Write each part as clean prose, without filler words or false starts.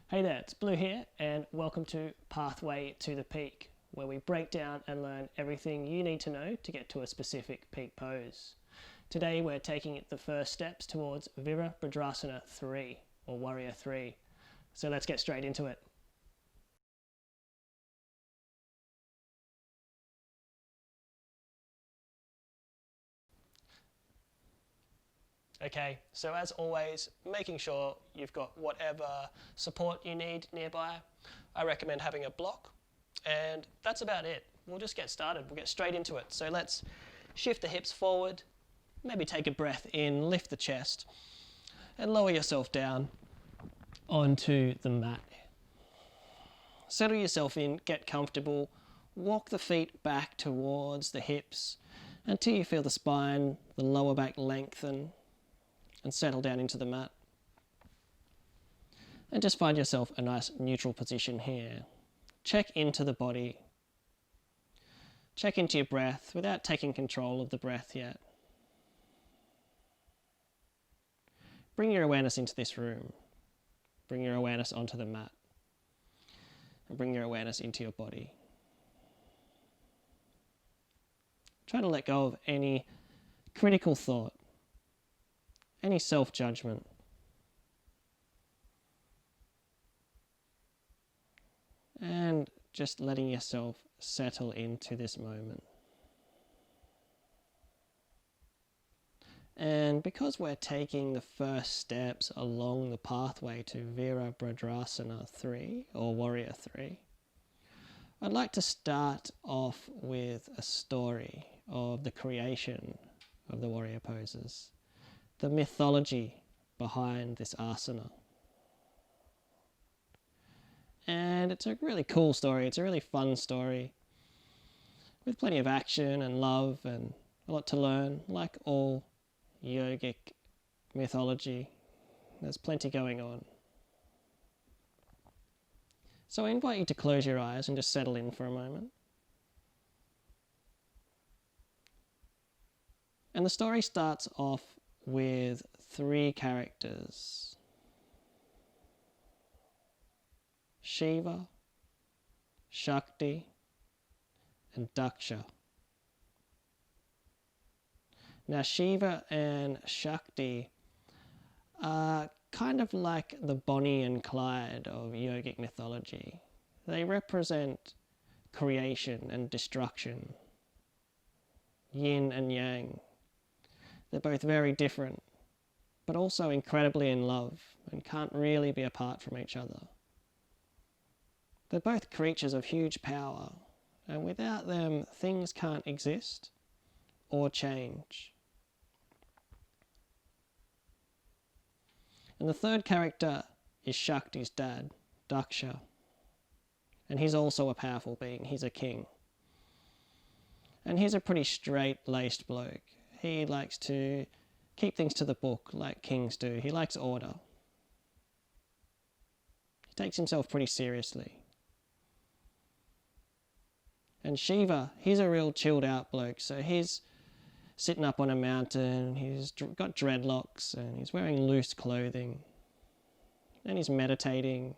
Hey there, it's Blue here, and welcome to Pathway to the Peak, where we break down and learn everything you need to know to get to a specific peak pose. Today we're taking the first steps towards Virabhadrasana 3, or Warrior 3. So let's get straight into it. Okay, so as always, making sure you've got whatever support you need nearby. I recommend having a block, and that's about it. We'll just get started. We'll get straight into it. So let's shift the hips forward, maybe take a breath in, lift the chest, and lower yourself down onto the mat. Settle yourself in, get comfortable, walk the feet back towards the hips until you feel the spine, the lower back lengthen, and settle down into the mat. And just find yourself a nice neutral position here. Check into the body. Check into your breath without taking control of the breath yet. Bring your awareness into this room. Bring your awareness onto the mat. And bring your awareness into your body. Try to let go of any critical thought, any self-judgment. And just letting yourself settle into this moment. And because we're taking the first steps along the pathway to Virabhadrasana 3, or Warrior 3, I'd like to start off with a story of the creation of the warrior poses, the mythology behind this asana. And it's a really cool story, it's a really fun story, with plenty of action and love and a lot to learn. Like all yogic mythology, there's plenty going on. So I invite you to close your eyes and just settle in for a moment. And the story starts off with three characters: Shiva, Shakti, and Daksha. Now Shiva and Shakti are kind of like the Bonnie and Clyde of yogic mythology. They represent creation and destruction, yin and yang. They're both very different, but also incredibly in love and can't really be apart from each other. They're both creatures of huge power, and without them, things can't exist or change. And the third character is Shakti's dad, Daksha. And he's also a powerful being. He's a king. And he's a pretty straight-laced bloke. He likes to keep things to the book like kings do. He likes order. He takes himself pretty seriously. And Shiva, he's a real chilled out bloke. So he's sitting up on a mountain, he's got dreadlocks, and he's wearing loose clothing. And he's meditating.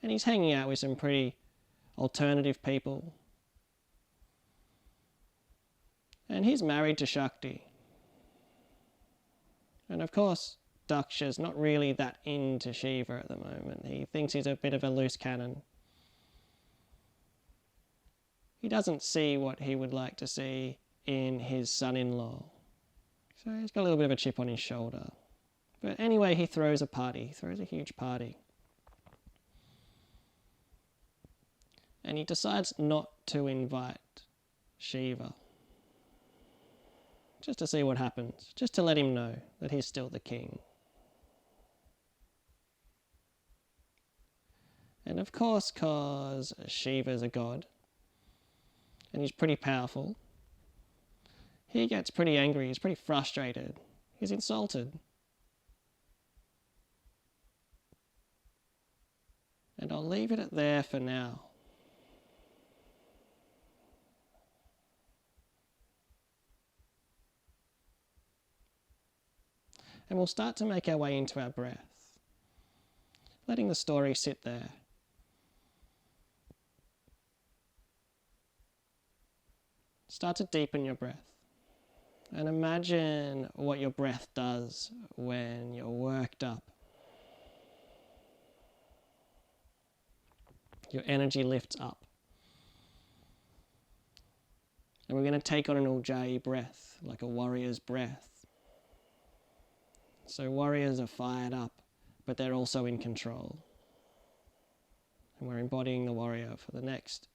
And he's hanging out with some pretty alternative people. And he's married to Shakti. And of course, Daksha's not really that into Shiva at the moment. He thinks he's a bit of a loose cannon. He doesn't see what he would like to see in his son-in-law. So he's got a little bit of a chip on his shoulder. But anyway, he throws a party. He throws a huge party. And he decides not to invite Shiva. Just to see what happens. Just to let him know that he's still the king. And of course, because Shiva's a god, and he's pretty powerful, he gets pretty angry, he's pretty frustrated, he's insulted. And I'll leave it at there for now. And we'll start to make our way into our breath. letting the story sit there. Start to deepen your breath. And imagine what your breath does when you're worked up. Your energy lifts up. And we're going to take on an Ujjayi breath, like a warrior's breath. So warriors are fired up, but they're also in control. And we're embodying the warrior for the next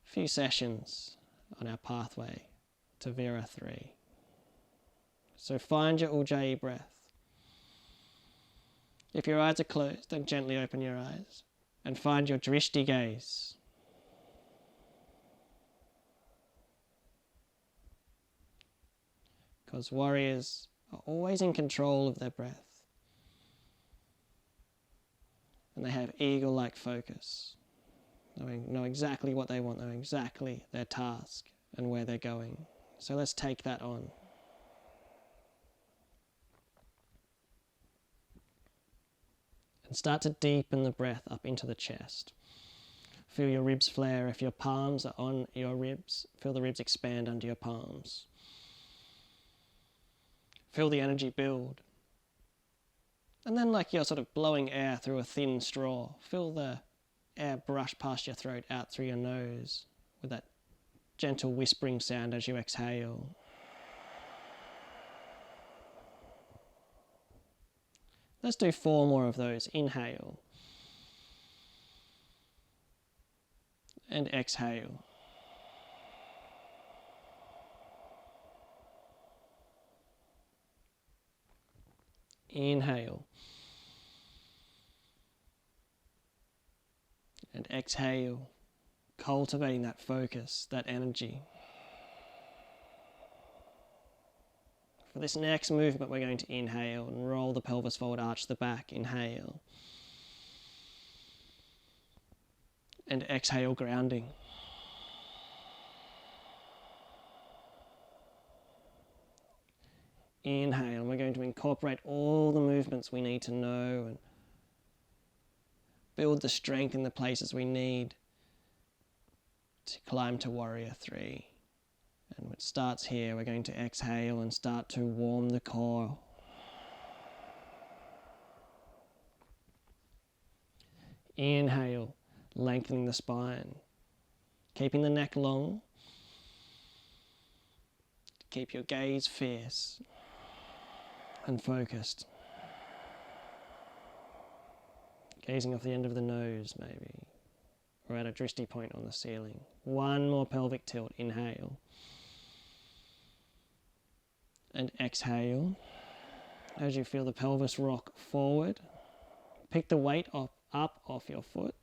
few sessions on our pathway to Vira 3. So find your Ujjayi breath. If your eyes are closed, then gently open your eyes and find your drishti gaze. Because warriors are always in control of their breath. And they have eagle-like focus. Know exactly what they want, know exactly their task and where they're going. So let's take that on. And start to deepen the breath up into the chest. Feel your ribs flare. If your palms are on your ribs, feel the ribs expand under your palms. Feel the energy build. And then like you're sort of blowing air through a thin straw, feel the air brush past your throat out through your nose with that gentle whispering sound as you exhale. Let's do 4 more of those. Inhale. And exhale. Inhale. And exhale, cultivating that focus, that energy. For this next movement, we're going to inhale and roll the pelvis forward, arch the back. Inhale. And exhale, grounding. Inhale, and we're going to incorporate all the movements we need to know and build the strength in the places we need to climb to Warrior 3. And it starts here. We're going to exhale and start to warm the core. Inhale, lengthening the spine, keeping the neck long. Keep your gaze fierce and focused. Gazing off the end of the nose, maybe, or at a drishti point on the ceiling. 1 more pelvic tilt. Inhale. And exhale. As you feel the pelvis rock forward, pick the weight up off your foot.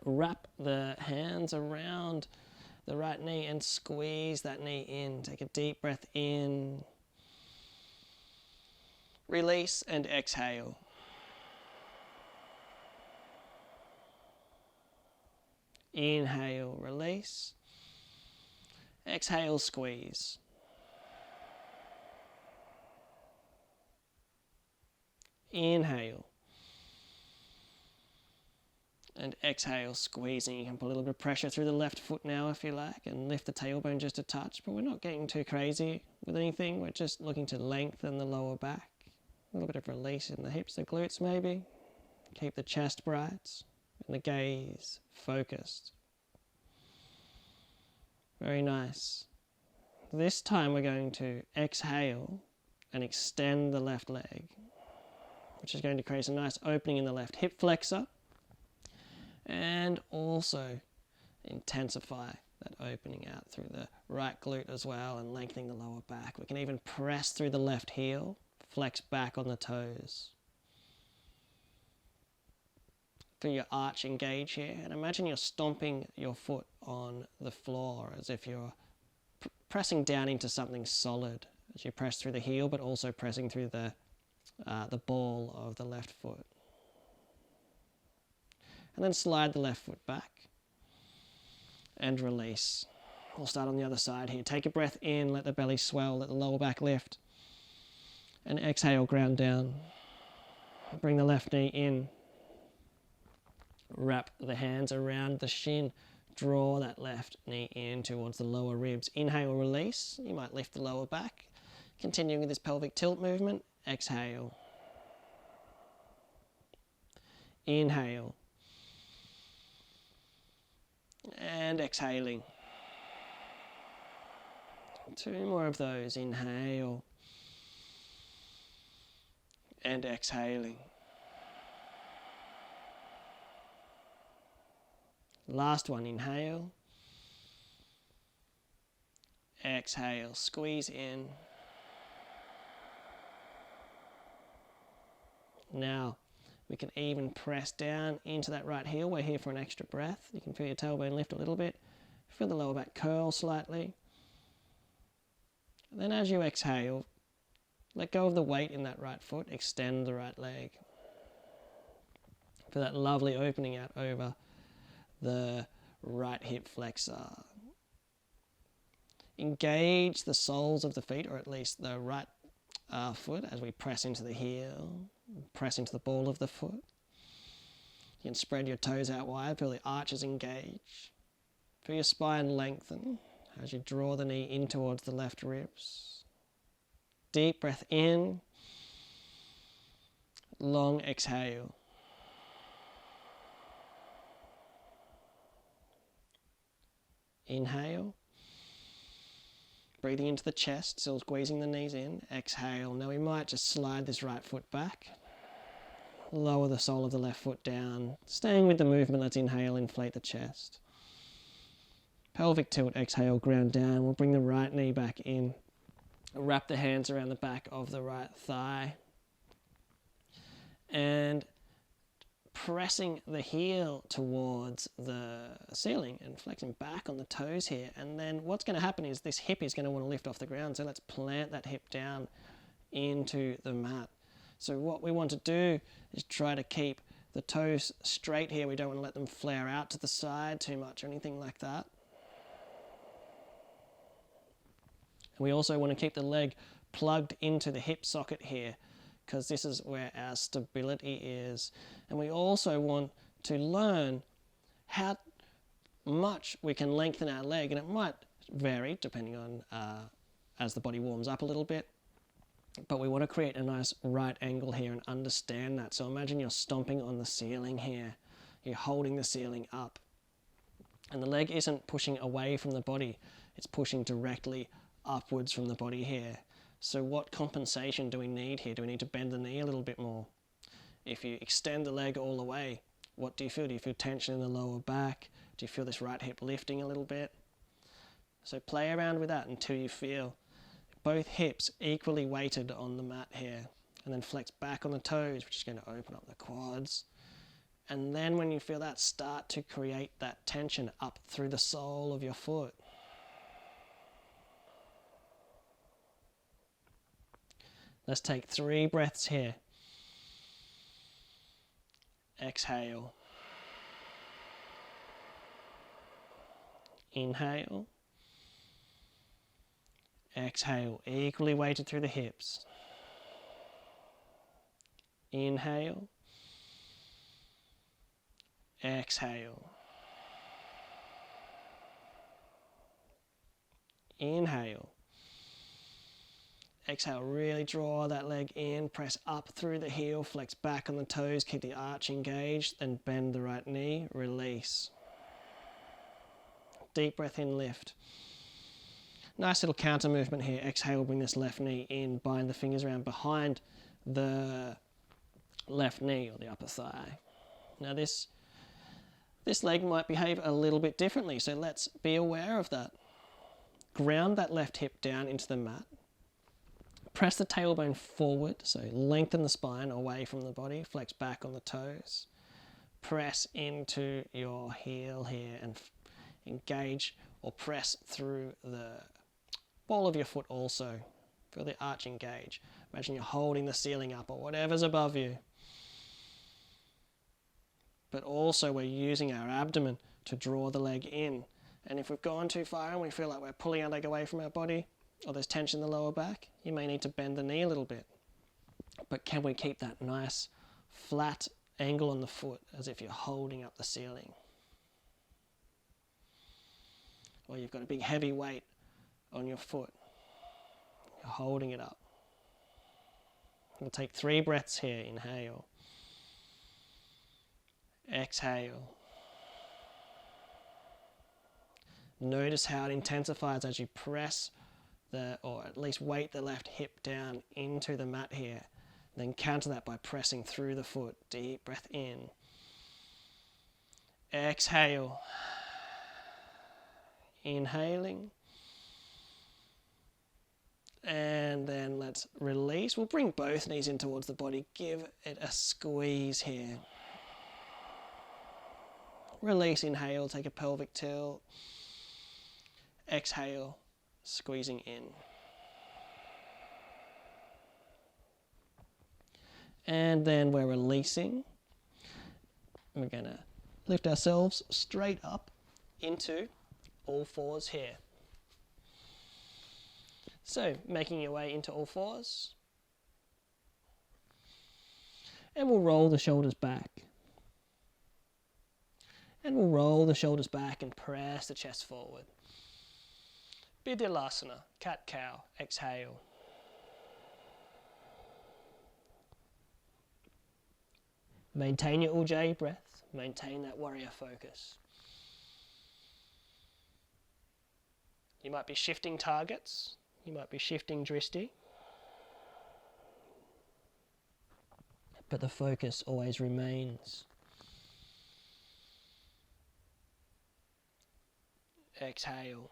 Wrap the hands around the right knee and squeeze that knee in. Take a deep breath in. Release and exhale. Inhale, release. Exhale, squeeze. Inhale. And exhale, squeezing. You can put a little bit of pressure through the left foot now if you like, and lift the tailbone just a touch, but we're not getting too crazy with anything. We're just looking to lengthen the lower back. A little bit of release in the hips, the glutes maybe. Keep the chest bright and the gaze focused. Very nice. This time we're going to exhale and extend the left leg, which is going to create a nice opening in the left hip flexor. And also intensify that opening out through the right glute as well and lengthening the lower back. We can even press through the left heel, flex back on the toes. Feel your arch engage here, and imagine you're stomping your foot on the floor as if you're pressing down into something solid as you press through the heel, but also pressing through the ball of the left foot. And then slide the left foot back and release. We'll start on the other side here. Take a breath in, let the belly swell, let the lower back lift. And exhale, ground down. Bring the left knee in Wrap the hands around the shin. Draw that left knee in towards the lower ribs. Inhale, release. You might lift the lower back. Continuing with this pelvic tilt movement. Exhale. Inhale. And exhaling. 2 more of those. Inhale. And exhaling. Last one, inhale. Exhale, squeeze in. Now, we can even press down into that right heel. We're here for an extra breath. You can feel your tailbone lift a little bit. Feel the lower back curl slightly. And then as you exhale, let go of the weight in that right foot. Extend the right leg. Feel that lovely opening out over the right hip flexor. Engage the soles of the feet, or at least the right foot, as we press into the heel, press into the ball of the foot. You can spread your toes out wide, feel the arches engage. Feel your spine lengthen as you draw the knee in towards the left ribs. Deep breath in, long exhale. Inhale, breathing into the chest, still squeezing the knees in. Exhale. Now we might just slide this right foot back. Lower the sole of the left foot down. Staying with the movement, let's inhale, inflate the chest. Pelvic tilt, exhale, ground down. We'll bring the right knee back in. Wrap the hands around the back of the right thigh. And pressing the heel towards the ceiling and flexing back on the toes here. And then what's going to happen is this hip is going to want to lift off the ground. So let's plant that hip down into the mat. So what we want to do is try to keep the toes straight here. We don't want to let them flare out to the side too much or anything like that. And we also want to keep the leg plugged into the hip socket here, because this is where our stability is. And we also want to learn how much we can lengthen our leg, and it might vary depending on as the body warms up a little bit. But we want to create a nice right angle here and understand that. So imagine you're stomping on the ceiling here. You're holding the ceiling up. And the leg isn't pushing away from the body. It's pushing directly upwards from the body here. So what compensation do we need here? Do we need to bend the knee a little bit more? If you extend the leg all the way, what do you feel? Do you feel tension in the lower back? Do you feel this right hip lifting a little bit? So play around with that until you feel both hips equally weighted on the mat here. And then flex back on the toes, which is going to open up the quads. And then when you feel that, start to create that tension up through the sole of your foot. Let's take 3 breaths here. Exhale. Inhale. Exhale, equally weighted through the hips. Inhale. Exhale. Inhale. Exhale, really draw that leg in, press up through the heel, flex back on the toes, keep the arch engaged, then bend the right knee, release. Deep breath in, lift. Nice little counter movement here. Exhale, bring this left knee in, bind the fingers around behind the left knee or the upper thigh. Now this leg might behave a little bit differently, so let's be aware of that. Ground that left hip down into the mat. Press the tailbone forward, so lengthen the spine away from the body, flex back on the toes. Press into your heel here and engage or press through the ball of your foot also. Feel the arch engage. Imagine you're holding the ceiling up or whatever's above you. But also we're using our abdomen to draw the leg in. And if we've gone too far and we feel like we're pulling our leg away from our body, or there's tension in the lower back, you may need to bend the knee a little bit. But can we keep that nice flat angle on the foot as if you're holding up the ceiling. Or you've got a big heavy weight on your foot. You're holding it up. We'll take 3 breaths here. Inhale. Exhale. Notice how it intensifies as you press or at least weight the left hip down into the mat here. Then counter that by pressing through the foot. Deep breath in. Exhale. Inhaling. And then let's release. We'll bring both knees in towards the body. Give it a squeeze here. Release, inhale, take a pelvic tilt. Exhale, squeezing in. And then we're releasing. We're going to lift ourselves straight up into all fours here. So, making your way into all fours. And we'll roll the shoulders back. And we'll roll the shoulders back and press the chest forward. Virabhadrasana, cat-cow, exhale. Maintain your Ujjayi breath. Maintain that warrior focus. You might be shifting targets. You might be shifting drishti. But the focus always remains. Exhale.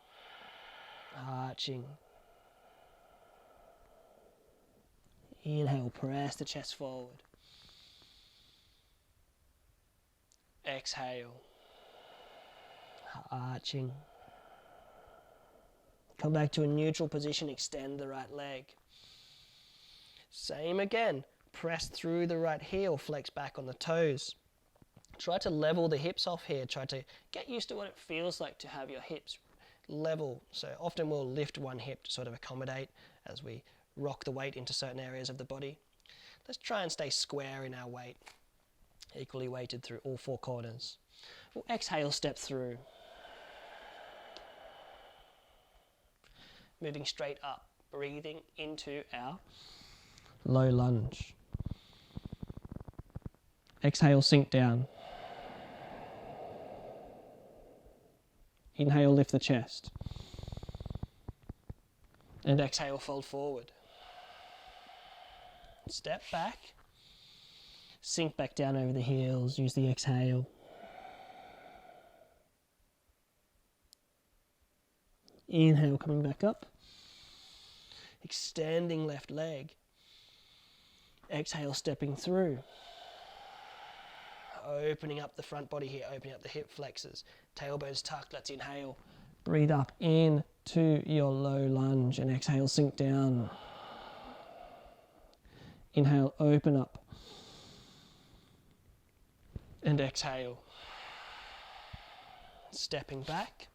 Arching. Inhale, press the chest forward. Exhale. Arching. Come back to a neutral position, extend the right leg. Same again, press through the right heel, flex back on the toes. Try to level the hips off here, try to get used to what it feels like to have your hips level. So often we'll lift one hip to sort of accommodate as we rock the weight into certain areas of the body. Let's try and stay square in our weight, equally weighted through all 4 corners. We'll exhale, step through. Moving straight up, breathing into our low lunge. Exhale, sink down. Inhale, lift the chest. And exhale, fold forward. Step back. Sink back down over the heels. Use the exhale. Inhale, coming back up. Extending left leg. Exhale, stepping through. Opening up the front body here, opening up the hip flexors. Tailbones tucked, let's inhale. Breathe up into your low lunge and exhale, sink down. Inhale, open up. And exhale. Stepping back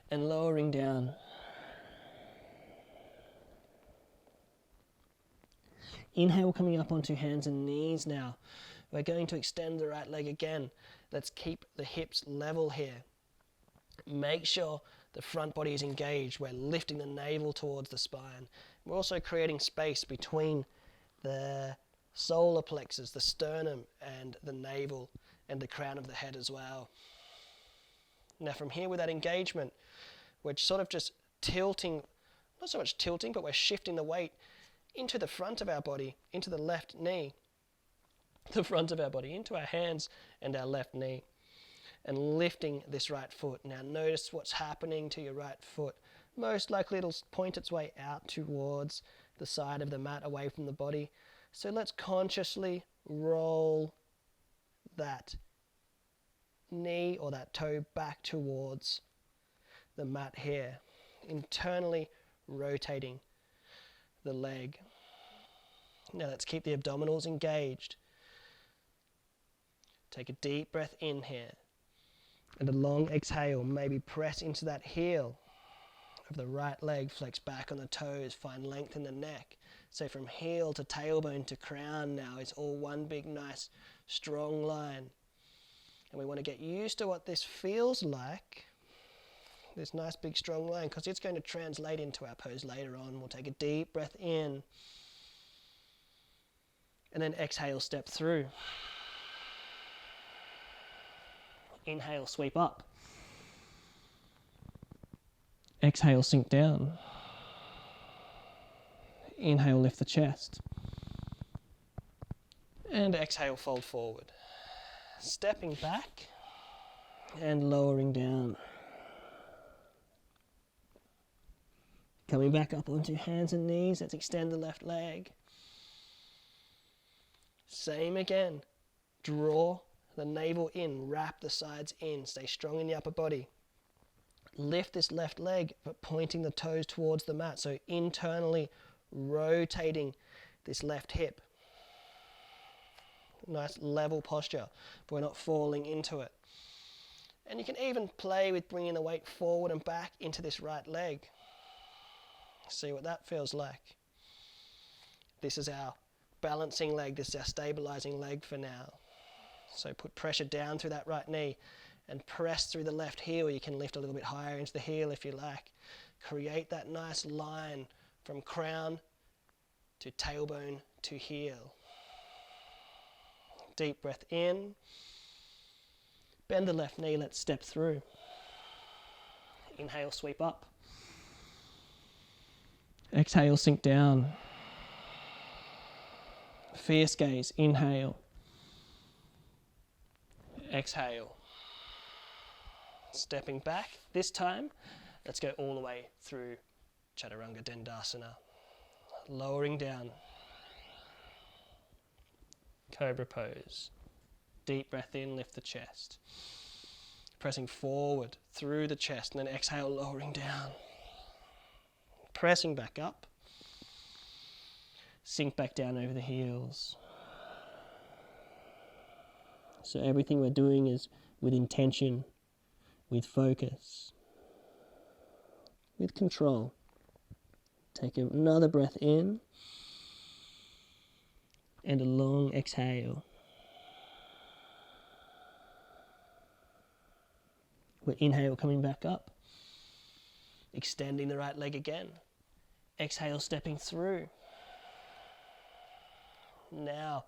and lowering down. Inhale, coming up onto hands and knees now. We're going to extend the right leg again. Let's keep the hips level here. Make sure the front body is engaged. We're lifting the navel towards the spine. We're also creating space between the solar plexus, the sternum, and the navel, and the crown of the head as well. Now from here, with that engagement, we're sort of just tilting, not so much tilting, but we're shifting the weight into the front of our body, into the left knee, the front of our body, into our hands and our left knee, and lifting this right foot. Now notice what's happening to your right foot. Most likely it'll point its way out towards the side of the mat, away from the body. So let's consciously roll that knee or that toe back towards the mat here, internally rotating the leg. Now let's keep the abdominals engaged. Take a deep breath in here and a long exhale. Maybe press into that heel of the right leg, flex back on the toes, find length in the neck. So from heel to tailbone to crown now is all one big nice strong line. And we want to get used to what this feels like, this nice big strong line, because it's going to translate into our pose later on. We'll take a deep breath in and then exhale, step through. Inhale, sweep up. Exhale, sink down. Inhale, lift the chest. And exhale, fold forward. Stepping back and lowering down. Coming back up onto hands and knees. Let's extend the left leg. Same again. Draw the navel in, wrap the sides in. Stay strong in the upper body. Lift this left leg, but pointing the toes towards the mat. So internally rotating this left hip. Nice level posture, but we're not falling into it. And you can even play with bringing the weight forward and back into this right leg. See what that feels like. This is our balancing leg. This is our stabilizing leg for now. So put pressure down through that right knee and press through the left heel. You can lift a little bit higher into the heel if you like. Create that nice line from crown to tailbone to heel. Deep breath in. Bend the left knee, let's step through. Inhale, sweep up. Exhale, sink down. Fierce gaze, inhale. Exhale. Stepping back. This time, let's go all the way through Chaturanga Dandasana. Lowering down. Cobra pose. Deep breath in, lift the chest. Pressing forward through the chest and then exhale, lowering down. Pressing back up. Sink back down over the heels. So everything we're doing is with intention, with focus, with control. Take another breath in and a long exhale. We're inhale, coming back up. Extending the right leg again. Exhale, stepping through. Now,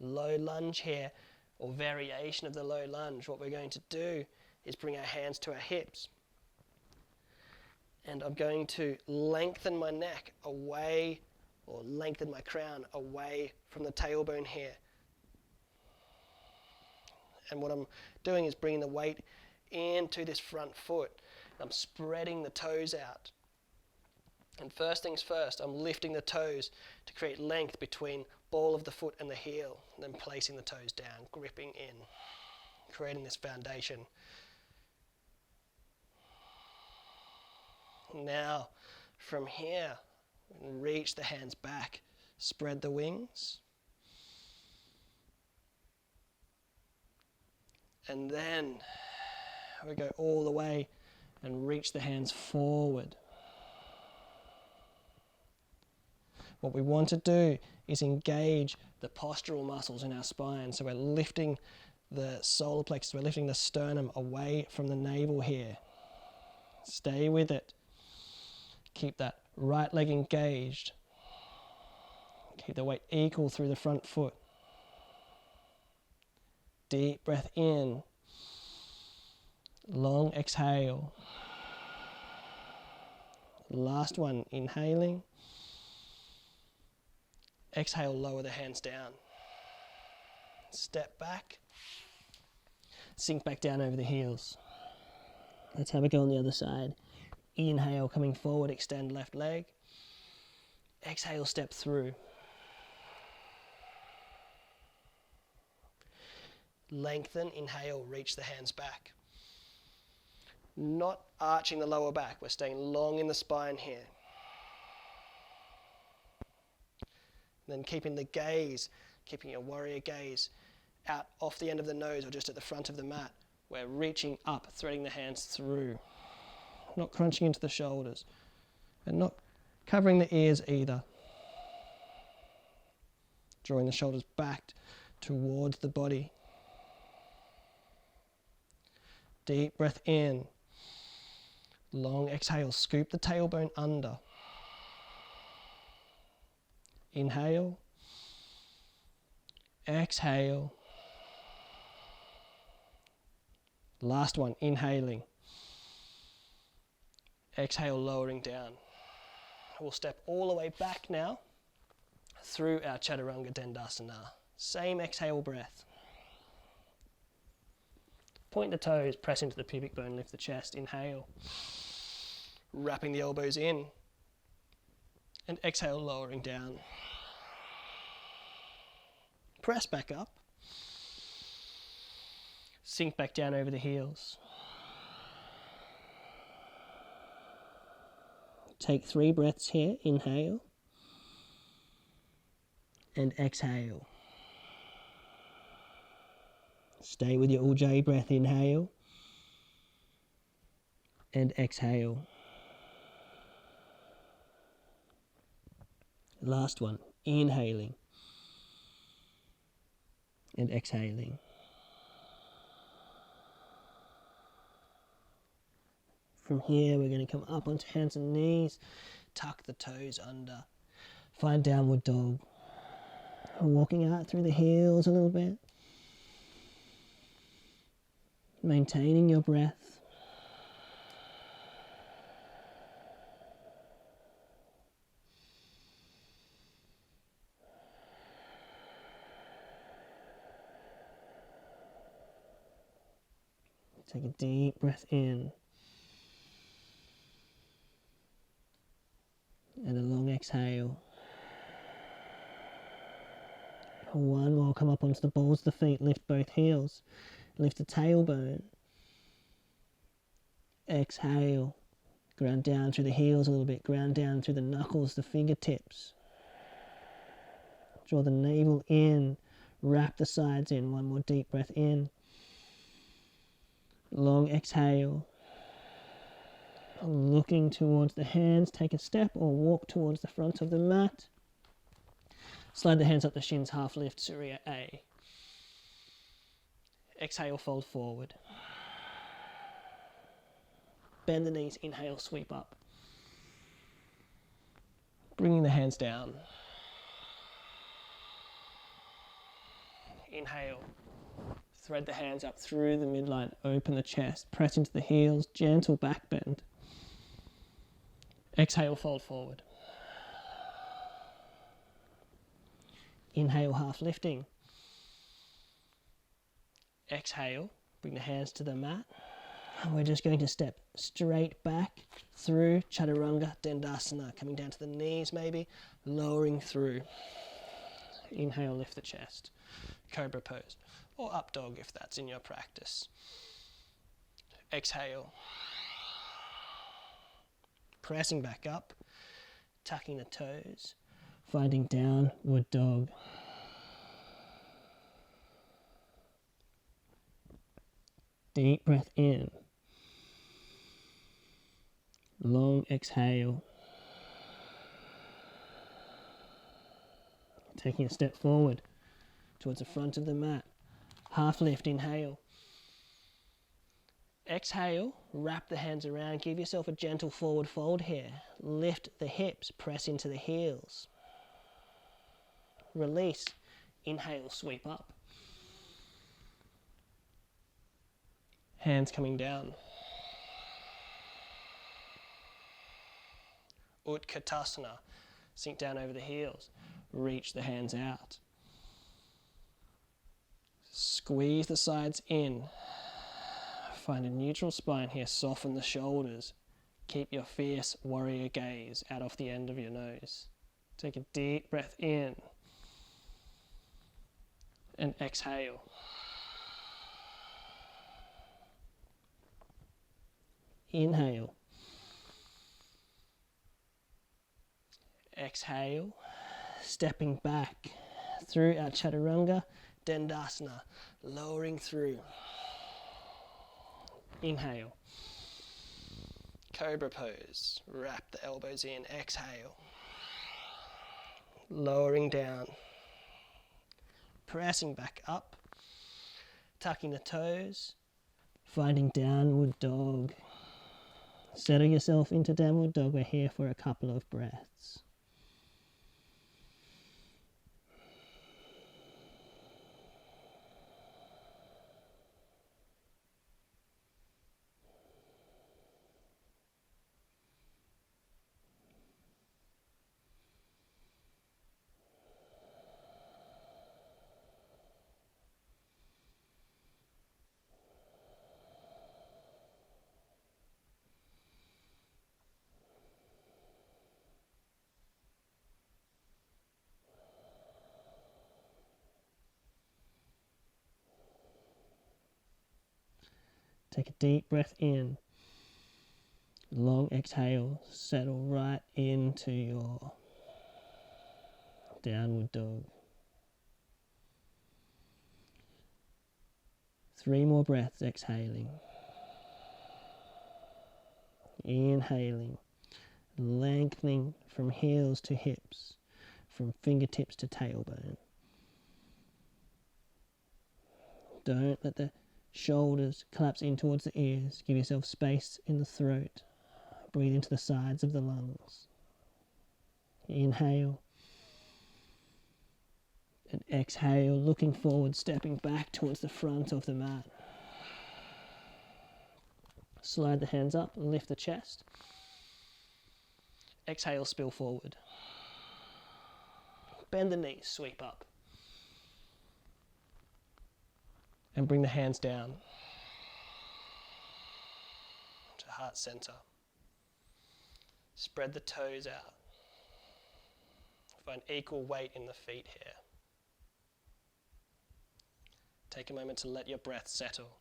low lunge here, or variation of the low lunge. What we're going to do is bring our hands to our hips. And I'm going to lengthen my neck away, or lengthen my crown away from the tailbone here. And what I'm doing is bringing the weight into this front foot. I'm spreading the toes out. And first things first, I'm lifting the toes to create length between ball of the foot and the heel, and then placing the toes down, gripping in, creating this foundation. Now, from here, reach the hands back, spread the wings. And then we go all the way and reach the hands forward. What we want to do is engage the postural muscles in our spine. So we're lifting the solar plexus, we're lifting the sternum away from the navel here. Stay with it. Keep that right leg engaged. Keep the weight equal through the front foot. Deep breath in. Long exhale. Last one, inhaling. Exhale, lower the hands down. Step back. Sink back down over the heels. Let's have a go on the other side. Inhale, coming forward, extend left leg. Exhale, step through. Lengthen, inhale, reach the hands back. Not arching the lower back, we're staying long in the spine here. Then keeping the gaze, keeping your warrior gaze out off the end of the nose or just at the front of the mat. We're reaching up, threading the hands through. Not crunching into the shoulders. And not covering the ears either. drawing the shoulders back towards the body. Deep breath in. Long exhale, scoop the tailbone under. Inhale. Exhale. Last one, inhaling. Exhale, lowering down. We'll step all the way back now through our Chaturanga Dandasana. Same exhale breath. Point the toes, press into the pubic bone, lift the chest, inhale. Wrapping the elbows in. And exhale, lowering down. Press back up. Sink back down over the heels. Take 3 breaths here. Inhale. And exhale. Stay with your Ujjayi breath. Inhale. And exhale. Last one. Inhaling. And exhaling. From here, we're going to come up onto hands and knees, tuck the toes under, find downward dog. Walking out through the heels a little bit, maintaining your breath. Take a deep breath in. And a long exhale. One more, come up onto the balls of the feet, lift both heels, lift the tailbone. Exhale, ground down through the heels a little bit, ground down through the knuckles, the fingertips. Draw the navel in, wrap the sides in, one more deep breath in. Long exhale. Looking towards the hands, take a step or walk towards the front of the mat. Slide the hands up the shins, half lift, Surya A. Exhale, fold forward. Bend the knees, inhale, sweep up. Bringing the hands down. Inhale. Thread the hands up through the midline, open the chest, press into the heels, gentle back bend. Exhale, fold forward. Inhale, half lifting. Exhale, bring the hands to the mat. And we're just going to step straight back through Chaturanga Dandasana, coming down to the knees maybe, lowering through. Inhale, lift the chest. Cobra pose, or up dog if that's in your practice. Exhale. Pressing back up, tucking the toes, finding downward dog. Deep breath in. Long exhale. Taking a step forward towards the front of the mat. Half lift, inhale. Exhale, wrap the hands around, give yourself a gentle forward fold here. Lift the hips, press into the heels. Release, inhale, sweep up. Hands coming down. Utkatasana, sink down over the heels, reach the hands out. Squeeze the sides in. Find a neutral spine here, soften the shoulders. Keep your fierce warrior gaze out off the end of your nose. Take a deep breath in. And exhale. Inhale. Exhale. Stepping back through our Chaturanga Dandasana, lowering through. Inhale. Cobra pose. Wrap the elbows in. Exhale. Lowering down. pressing back up, tucking the toes, finding downward dog. Settle yourself into downward dog. We're here for a couple of breaths. Take a deep breath in. Long exhale. Settle right into your downward dog. 3 more breaths exhaling. Inhaling. Lengthening from heels to hips. From fingertips to tailbone. Don't let the shoulders collapse in towards the ears. Give yourself space in the throat. Breathe into the sides of the lungs. Inhale. And exhale, looking forward, stepping back towards the front of the mat. Slide the hands up and lift the chest. Exhale, spill forward. Bend the knees, sweep up. And bring the hands down to heart center. Spread the toes out. Find equal weight in the feet here. Take a moment to let your breath settle.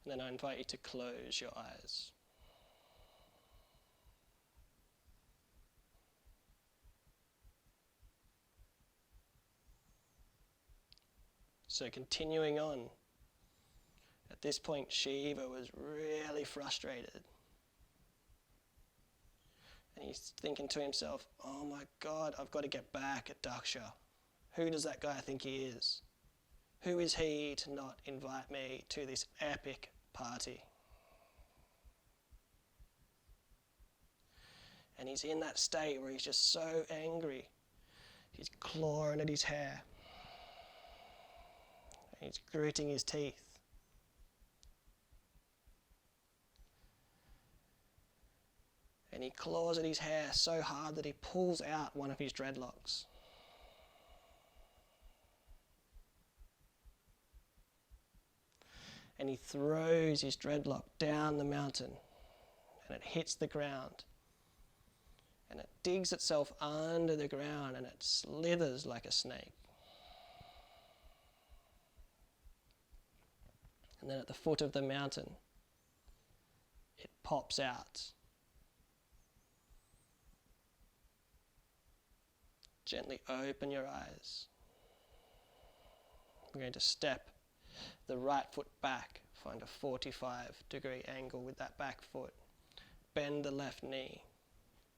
And then I invite you to close your eyes. So continuing on, at this point Shiva was really frustrated. And he's thinking to himself, oh my God, I've got to get back at Daksha. Who does that guy think he is? Who is he to not invite me to this epic party? And he's in that state where he's just so angry. He's clawing at his hair. He's gritting his teeth. And he claws at his hair so hard that he pulls out one of his dreadlocks. And he throws his dreadlock down the mountain, and it hits the ground. And it digs itself under the ground, and it slithers like a snake. And then at the foot of the mountain, it pops out. Gently open your eyes. We're going to step the right foot back, find a 45-degree angle with that back foot. Bend the left knee,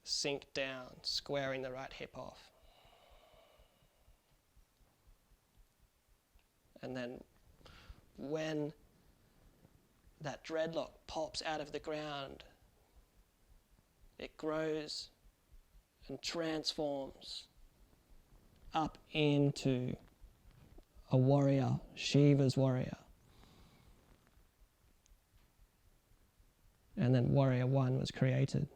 sink down, squaring the right hip off. And then when that dreadlock pops out of the ground, it grows and transforms up into a warrior, Shiva's warrior. And then warrior 1 was created.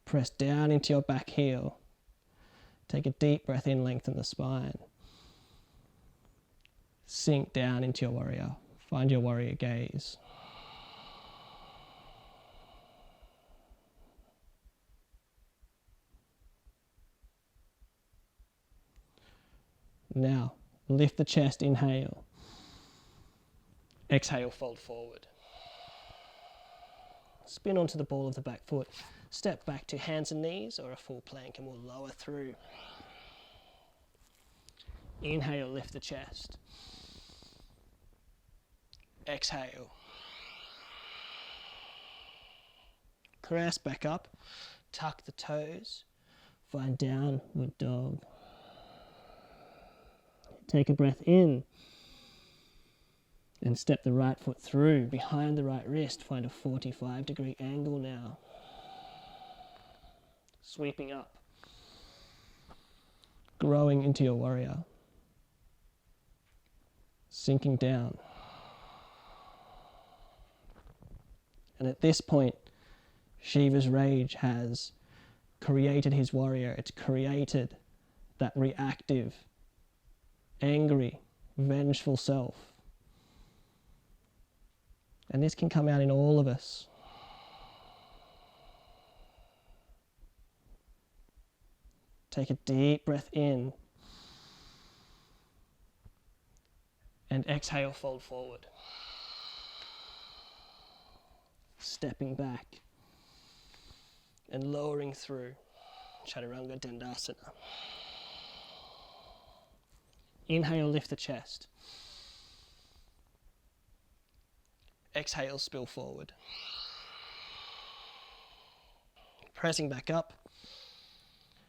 Press down into your back heel. Take a deep breath in, lengthen the spine. Sink down into your warrior. Find your warrior gaze. Now, lift the chest, inhale. Exhale, fold forward. Spin onto the ball of the back foot. Step back to hands and knees or a full plank, and we'll lower through. Inhale, lift the chest. Exhale. Press back up. Tuck the toes. Find downward dog. Take a breath in. And step the right foot through, behind the right wrist. Find a 45-degree angle now. Sweeping up. Growing into your warrior. Sinking down. And at this point, Shiva's rage has created his warrior. It's created that reactive, angry, vengeful self. And this can come out in all of us. Take a deep breath in. And exhale, fold forward. Stepping back. And lowering through. Chaturanga Dandasana. Inhale, lift the chest. Exhale, spill forward. Pressing back up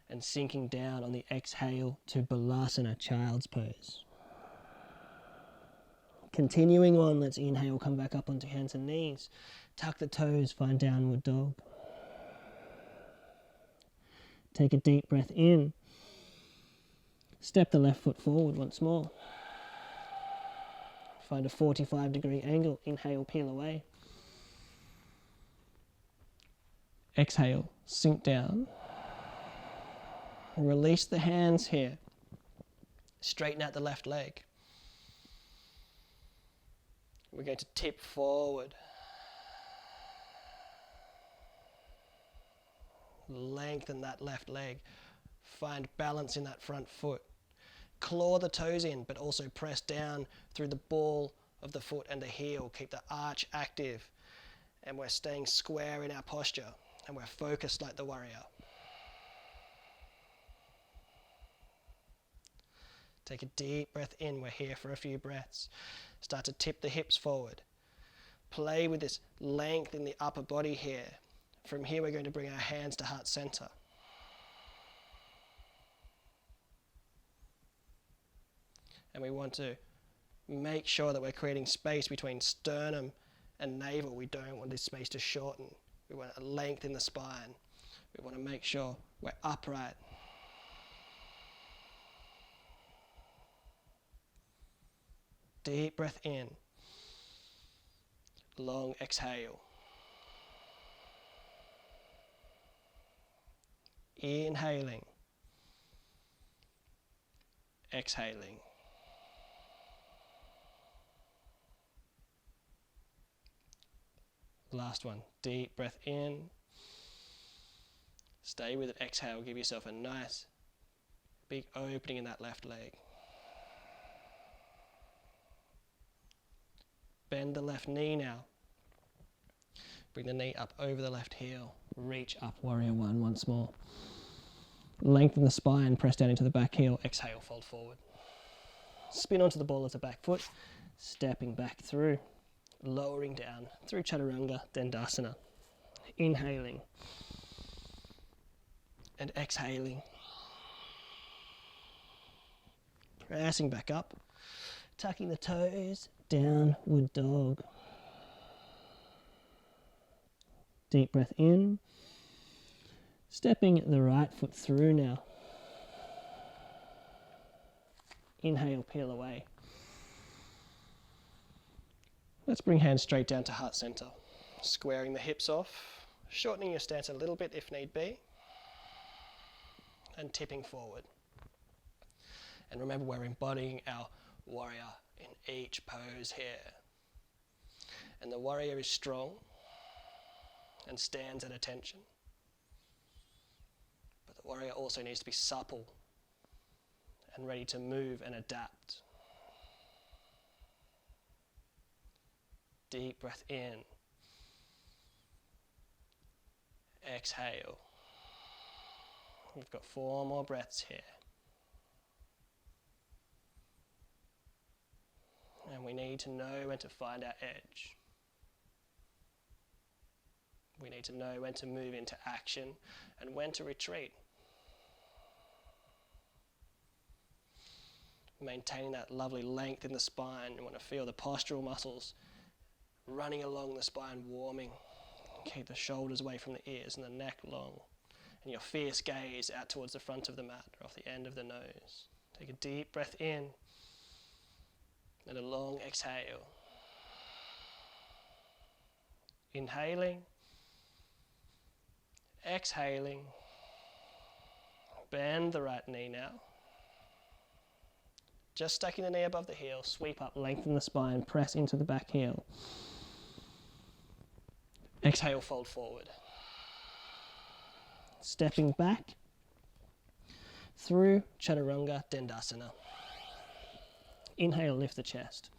and sinking down on the exhale to Balasana, child's pose. Continuing on, let's inhale, come back up onto hands and knees. Tuck the toes, find downward dog. Take a deep breath in. Step the left foot forward once more. Find a 45-degree angle. Inhale, peel away. Exhale, sink down. Release the hands here. Straighten out the left leg. We're going to tip forward. Lengthen that left leg. Find balance in that front foot. Claw the toes in, but also press down through the ball of the foot and the heel. Keep the arch active. And we're staying square in our posture. And we're focused like the warrior. Take a deep breath in. We're here for a few breaths. Start to tip the hips forward. Play with this length in the upper body here. From here, we're going to bring our hands to heart center. And we want to make sure that we're creating space between sternum and navel. We don't want this space to shorten. We want a length in the spine. We want to make sure we're upright. Deep breath in. Long exhale. Inhaling. Exhaling. Last one. Deep breath in. Stay with it. Exhale. Give yourself a nice big opening in that left leg. Bend the left knee now. Bring the knee up over the left heel. Reach up, warrior one once more. Lengthen the spine, press down into the back heel. Exhale, fold forward. Spin onto the ball of the back foot. Stepping back through. Lowering down through Chaturanga Dandasana. Inhaling. And exhaling. Pressing back up. Tucking the toes. Downward dog. Deep breath in. Stepping the right foot through now. Inhale, peel away. Let's bring hands straight down to heart center. Squaring the hips off. Shortening your stance a little bit if need be. And tipping forward. And remember, we're embodying our warrior in each pose here. And the warrior is strong and stands at attention. But the warrior also needs to be supple and ready to move and adapt. Deep breath in. Exhale. We've got 4 more breaths here. And we need to know when to find our edge. We need to know when to move into action and when to retreat. Maintaining that lovely length in the spine. You want to feel the postural muscles running along the spine, warming. Keep the shoulders away from the ears and the neck long. And your fierce gaze out towards the front of the mat or off the end of the nose. Take a deep breath in and a long exhale. Inhaling, exhaling. Bend the right knee now. Just stacking the knee above the heel, sweep up, lengthen the spine, press into the back heel. Exhale, fold forward. Stepping back through Chaturanga Dandasana. Inhale, lift the chest.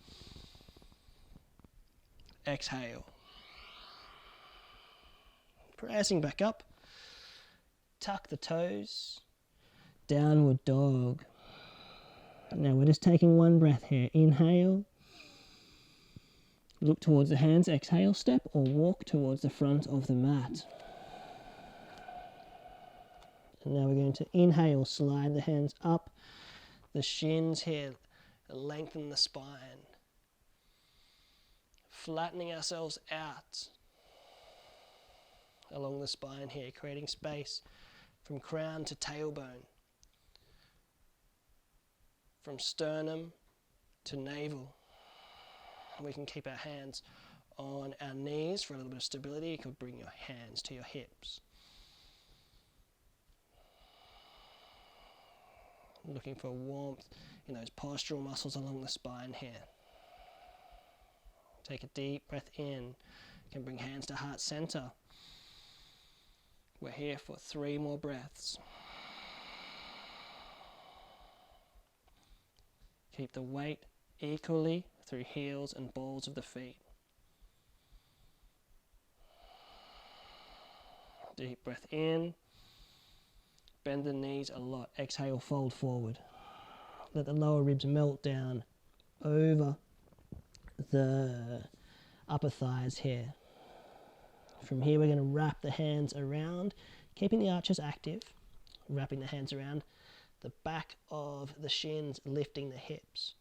Exhale. Pressing back up. Tuck the toes. Downward dog. Now we're just taking one breath here. Inhale. Look towards the hands. Exhale, step or walk towards the front of the mat. And now we're going to inhale, slide the hands up. The shins here, lengthen the spine. Flattening ourselves out along the spine here, creating space from crown to tailbone. From sternum to navel. We can keep our hands on our knees for a little bit of stability. You could bring your hands to your hips. Looking for warmth in those postural muscles along the spine here. Take a deep breath in. You can bring hands to heart center. We're here for 3 more breaths. Keep the weight equally through heels and balls of the feet. Deep breath in. Bend the knees a lot. Exhale, fold forward. Let the lower ribs melt down over the upper thighs here. From here we're going to wrap the hands around, keeping the arches active, wrapping the hands around the back of the shins, lifting the hips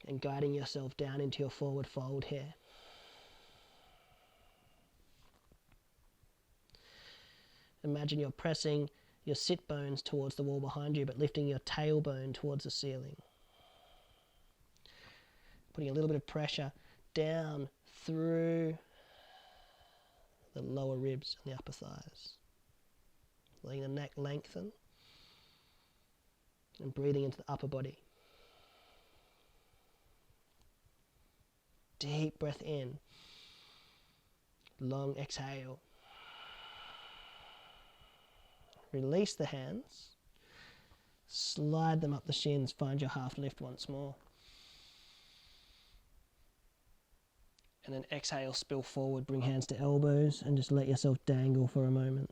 and guiding yourself down into your forward fold here. Imagine you're pressing your sit bones towards the wall behind you, but lifting your tailbone towards the ceiling. Putting a little bit of pressure down through the lower ribs and the upper thighs. Letting the neck lengthen and breathing into the upper body. Deep breath in. Long exhale. Release the hands. Slide them up the shins. Find your half lift once more. And then exhale, spill forward. Bring hands to elbows and just let yourself dangle for a moment.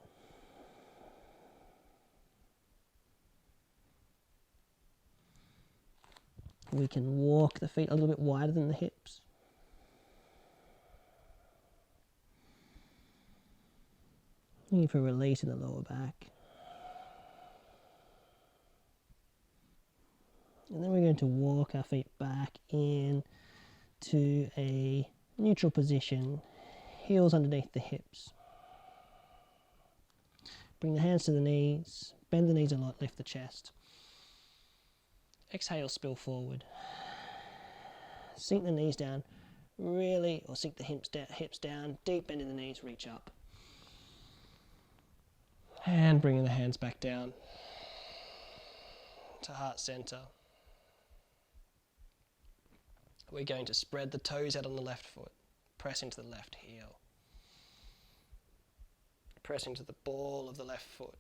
We can walk the feet a little bit wider than the hips. Looking for release in the lower back. And then we're going to walk our feet back in to a neutral position, heels underneath the hips. Bring the hands to the knees, bend the knees a lot, lift the chest. Exhale, spill forward. Sink the knees down, really, or sink the hips down, deep bend in the knees, reach up. And bringing the hands back down to heart center. We're going to spread the toes out on the left foot, press into the left heel. Press into the ball of the left foot.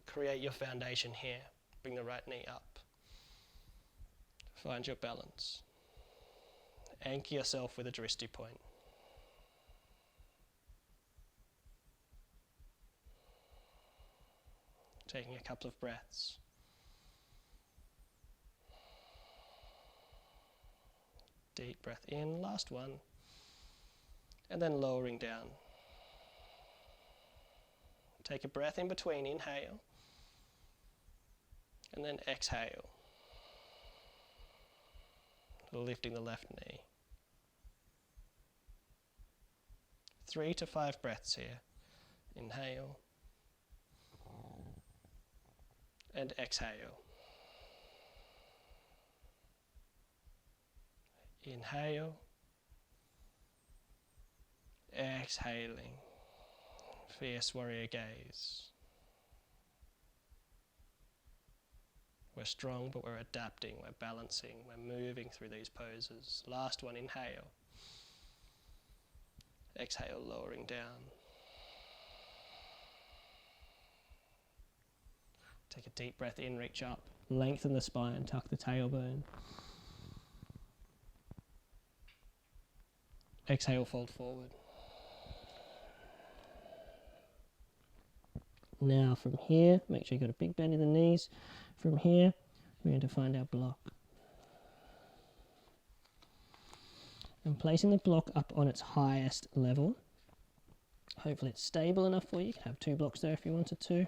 Create your foundation here. Bring the right knee up. Find your balance. Anchor yourself with a drishti point. Taking a couple of breaths. Deep breath in, last one. And then lowering down. Take a breath in between, inhale. And then exhale. Lifting the left knee. 3 to 5 breaths here. Inhale. And exhale. Inhale. Exhaling. Fierce warrior gaze. We're strong, but we're adapting, we're balancing, we're moving through these poses. Last one, inhale. Exhale, lowering down. Take a deep breath in, reach up. Lengthen the spine, tuck the tailbone. Exhale, fold forward. Now from here, make sure you've got a big bend in the knees. From here, we're going to find our block. And placing the block up on its highest level. Hopefully it's stable enough for you. You can have 2 blocks there if you wanted to.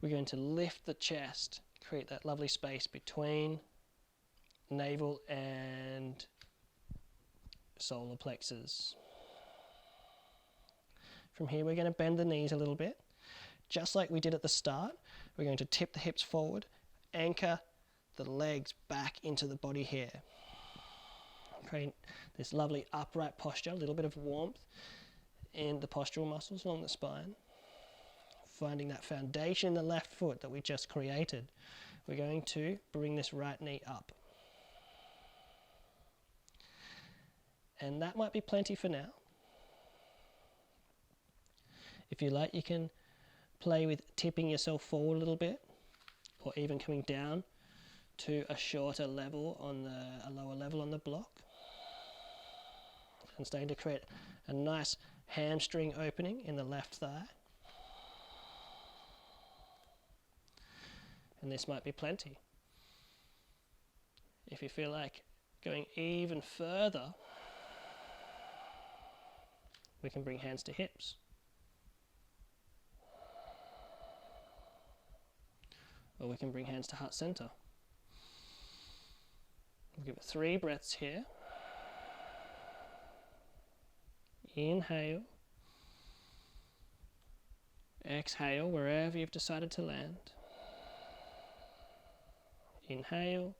We're going to lift the chest, create that lovely space between navel and solar plexus. From here, we're going to bend the knees a little bit. Just like we did at the start, we're going to tip the hips forward, anchor the legs back into the body here. Create this lovely upright posture, a little bit of warmth in the postural muscles along the spine. Finding that foundation in the left foot that we just created. We're going to bring this right knee up. And that might be plenty for now. If you like, you can play with tipping yourself forward a little bit, or even coming down to a shorter level on a lower level on the block. And starting to create a nice hamstring opening in the left thigh. And this might be plenty. If you feel like going even further, we can bring hands to hips. Or we can bring hands to heart center. We'll give it 3 breaths here. Inhale. Exhale wherever you've decided to land. Inhale.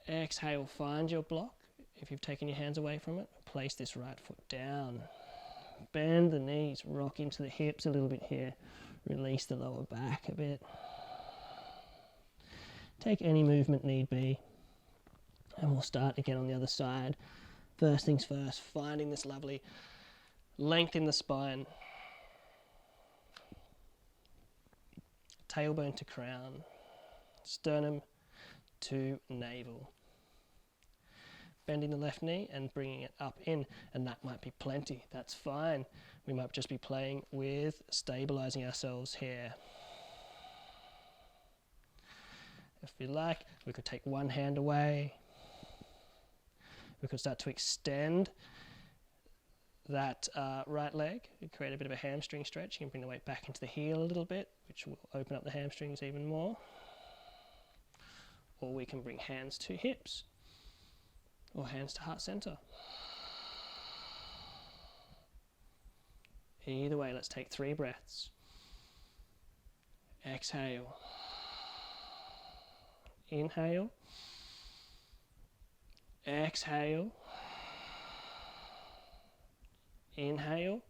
Exhale, find your block. If you've taken your hands away from it, place this right foot down. Bend the knees, rock into the hips a little bit here. Release the lower back a bit. Take any movement need be. And we'll start again on the other side. First things first, finding this lovely length in the spine. Tailbone to crown. Sternum to navel. Bending the left knee and bringing it up in, and that might be plenty. That's fine. We might just be playing with stabilizing ourselves here. If we like, we could take one hand away. We could start to extend that right leg. Create a bit of a hamstring stretch. You can bring the weight back into the heel a little bit, which will open up the hamstrings even more. Or we can bring hands to hips. Or hands to heart center. Either way, let's take 3 breaths. Exhale. Inhale. Exhale. Inhale.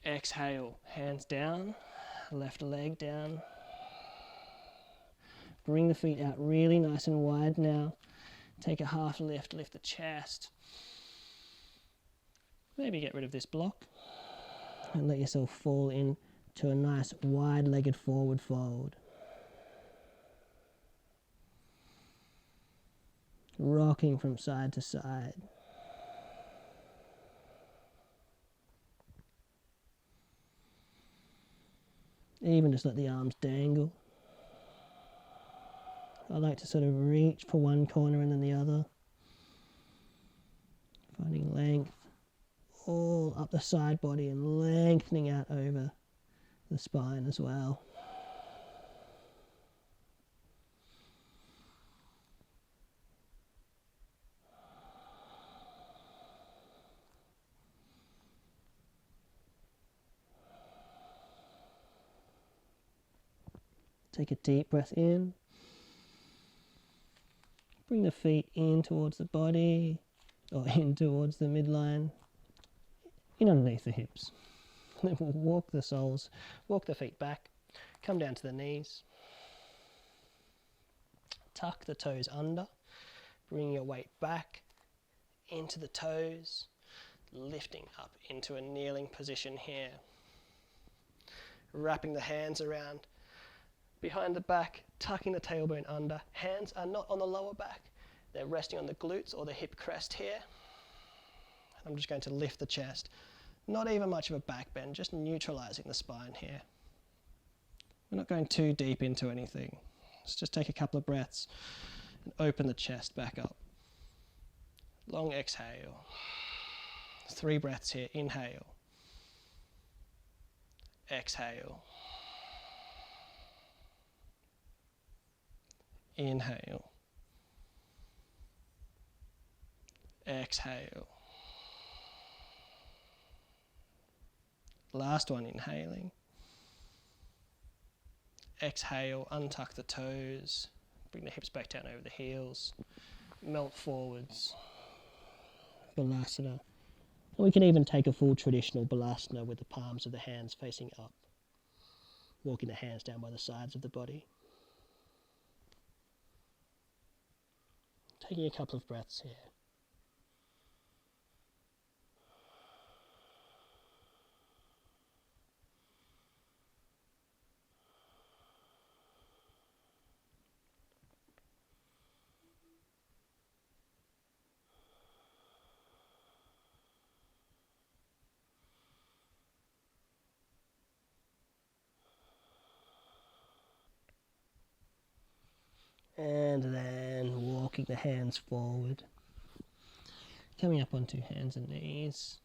Exhale. Hands down. Left leg down. Bring the feet out really nice and wide now. Take a half lift, lift the chest. Maybe get rid of this block and let yourself fall into a nice wide-legged forward fold. Rocking from side to side. Even just let the arms dangle. I like to sort of reach for one corner and then the other. Finding length all up the side body and lengthening out over the spine as well. Take a deep breath in. Bring the feet in towards the body, or in towards the midline, in underneath the hips. Then we'll walk the soles, walk the feet back, come down to the knees. Tuck the toes under, bring your weight back into the toes, lifting up into a kneeling position here. Wrapping the hands around behind the back, tucking the tailbone under. Hands are not on the lower back, they're resting on the glutes or the hip crest here. I'm just going to lift the chest. Not even much of a back bend, just neutralizing the spine here. We're not going too deep into anything. Let's just take a couple of breaths and open the chest back up. Long exhale. 3 breaths here. Inhale. Exhale. Inhale. Exhale. Last one, inhaling. Exhale, untuck the toes, bring the hips back down over the heels, melt forwards. Balasana. And we can even take a full traditional Balasana with the palms of the hands facing up, walking the hands down by the sides of the body. Taking a couple of breaths here. And then walking the hands forward, coming up onto hands and knees,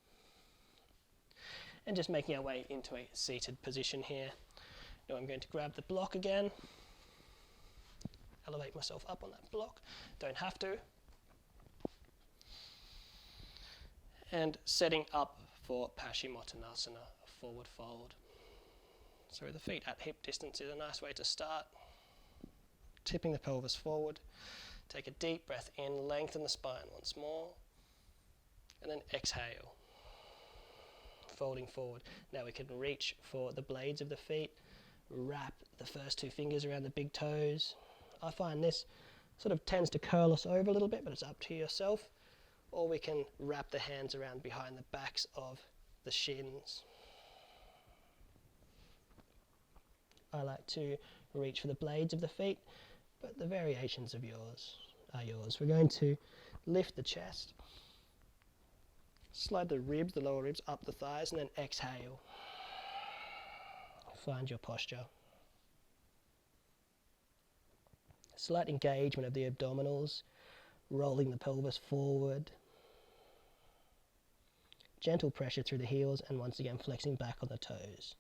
and just making our way into a seated position here. Now I'm going to grab the block again, elevate myself up on that block, don't have to, and setting up for Paschimottanasana, a forward fold. So the feet at hip distance is a nice way to start. Tipping the pelvis forward. Take a deep breath in, lengthen the spine once more, and then exhale, folding forward. Now we can reach for the blades of the feet, wrap the first 2 fingers around the big toes. I find this sort of tends to curl us over a little bit, but it's up to yourself. Or we can wrap the hands around behind the backs of the shins. I like to reach for the blades of the feet, but the variations of yours are yours. We're going to lift the chest, slide the ribs, the lower ribs, up the thighs, and then exhale. Find your posture. Slight engagement of the abdominals, rolling the pelvis forward. Gentle pressure through the heels, and once again flexing back on the toes.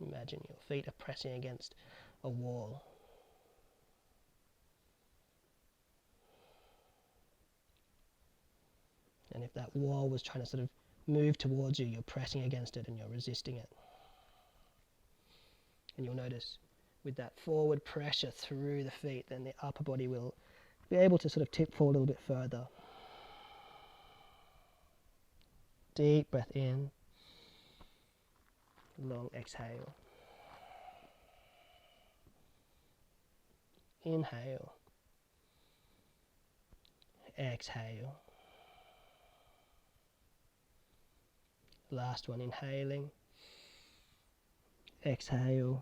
Imagine your feet are pressing against a wall. And if that wall was trying to sort of move towards you, you're pressing against it and you're resisting it. And you'll notice with that forward pressure through the feet, then the upper body will be able to sort of tip forward a little bit further. Deep breath in. Long exhale. Inhale. Exhale. Last one, inhaling. Exhale.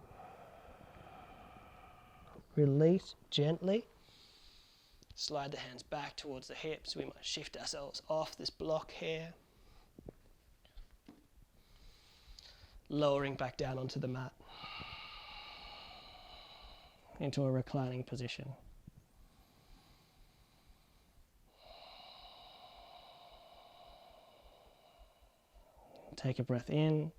Release gently. Slide the hands back towards the hips. We might shift ourselves off this block here. Lowering back down onto the mat. into a reclining position. Take a breath in.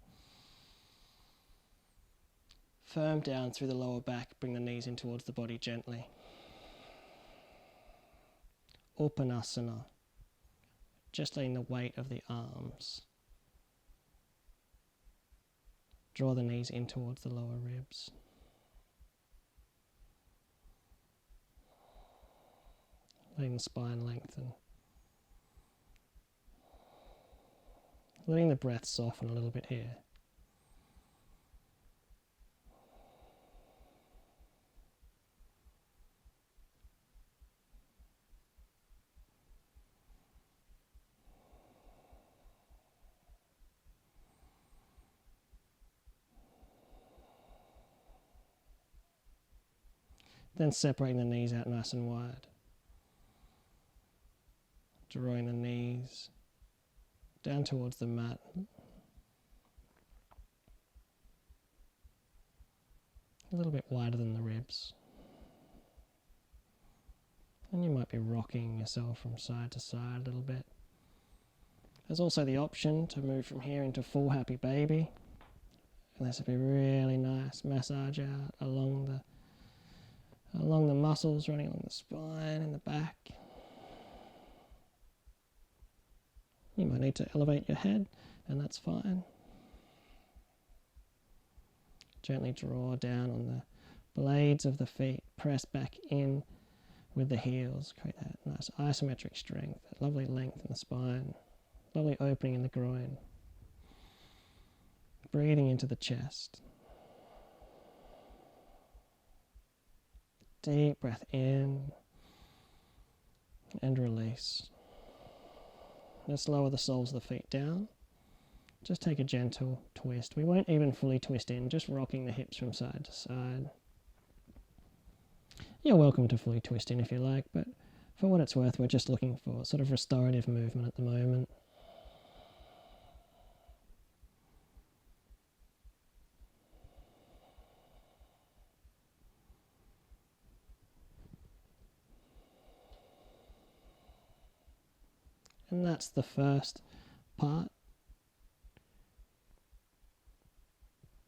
Firm down through the lower back, bring the knees in towards the body gently. Uttanasana, just letting the weight of the arms draw the knees in towards the lower ribs. Letting the spine lengthen. Letting the breath soften a little bit here. Then separating the knees out nice and wide. Drawing the knees down towards the mat. A little bit wider than the ribs. And you might be rocking yourself from side to side a little bit. There's also the option to move from here into full happy baby. And this would be really nice. Massage out along the muscles running along the spine and the back. You might need to elevate your head, and that's fine. Gently draw down on the blades of the feet. Press back in with the heels. Create that nice isometric strength, that lovely length in the spine, lovely opening in the groin. Breathing into the chest. Deep breath in and release. Let's lower the soles of the feet down. Just take a gentle twist. We won't even fully twist in, just rocking the hips from side to side. You're welcome to fully twist in if you like, but for what it's worth, we're just looking for sort of restorative movement at the moment. And that's the first part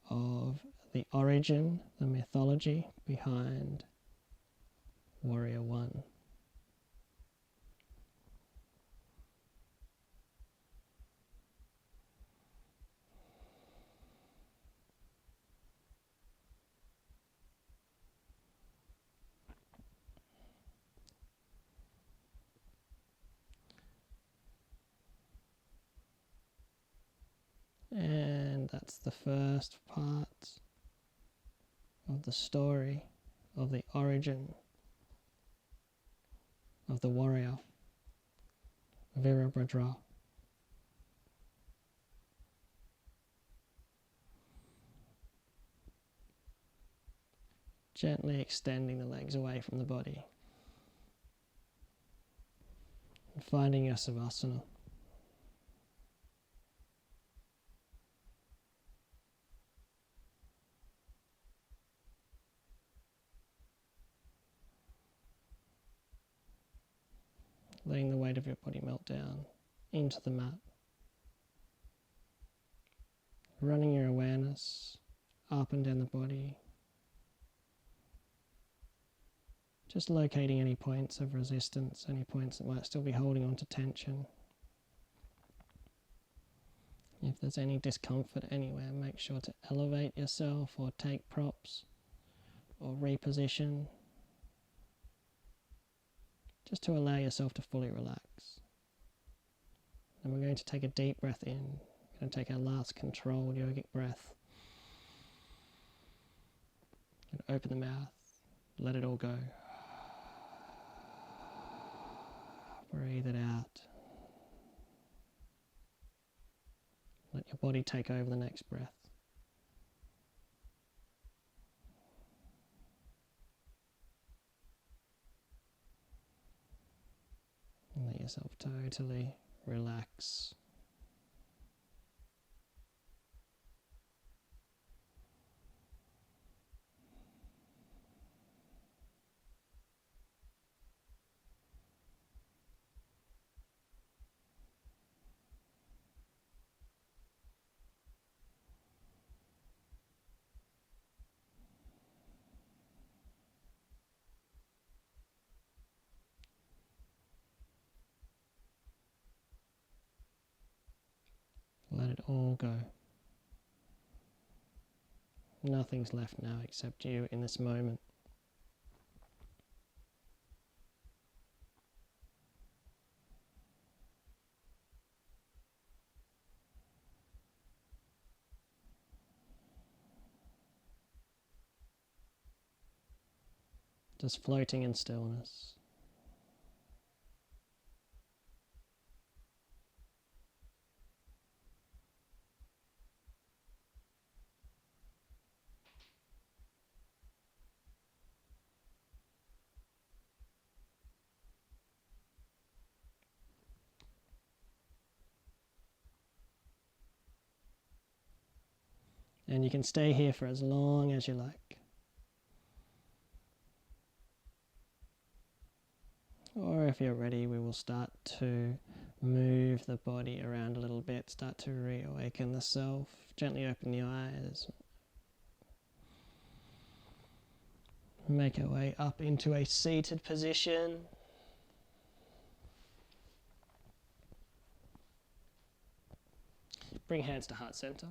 of the origin, the mythology behind Warrior One. And that's the first part of the story of the origin of the warrior, Virabhadrasana. Gently extending the legs away from the body and finding your savasana. Letting the weight of your body melt down into the mat. Running your awareness up and down the body. Just locating any points of resistance, any points that might still be holding on to tension. If there's any discomfort anywhere, make sure to elevate yourself or take props or reposition, just to allow yourself to fully relax. And we're going to take a deep breath in. We're going to take our last controlled yogic breath. And open the mouth, let it all go. Breathe it out. Let your body take over the next breath. And let yourself totally relax. all go. Nothing's left now except you in this moment. Just floating in stillness. And you can stay here for as long as you like. Or if you're ready, we will start to move the body around a little bit, start to reawaken the self. Gently open the eyes. Make our way up into a seated position. Bring hands to heart center.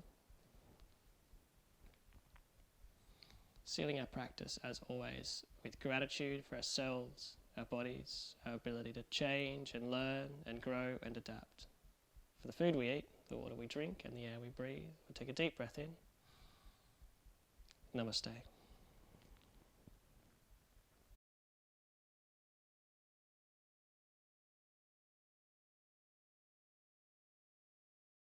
Sealing our practice, as always, with gratitude for ourselves, our bodies, our ability to change and learn and grow and adapt. For the food we eat, the water we drink, and the air we breathe, we'll take a deep breath in. Namaste.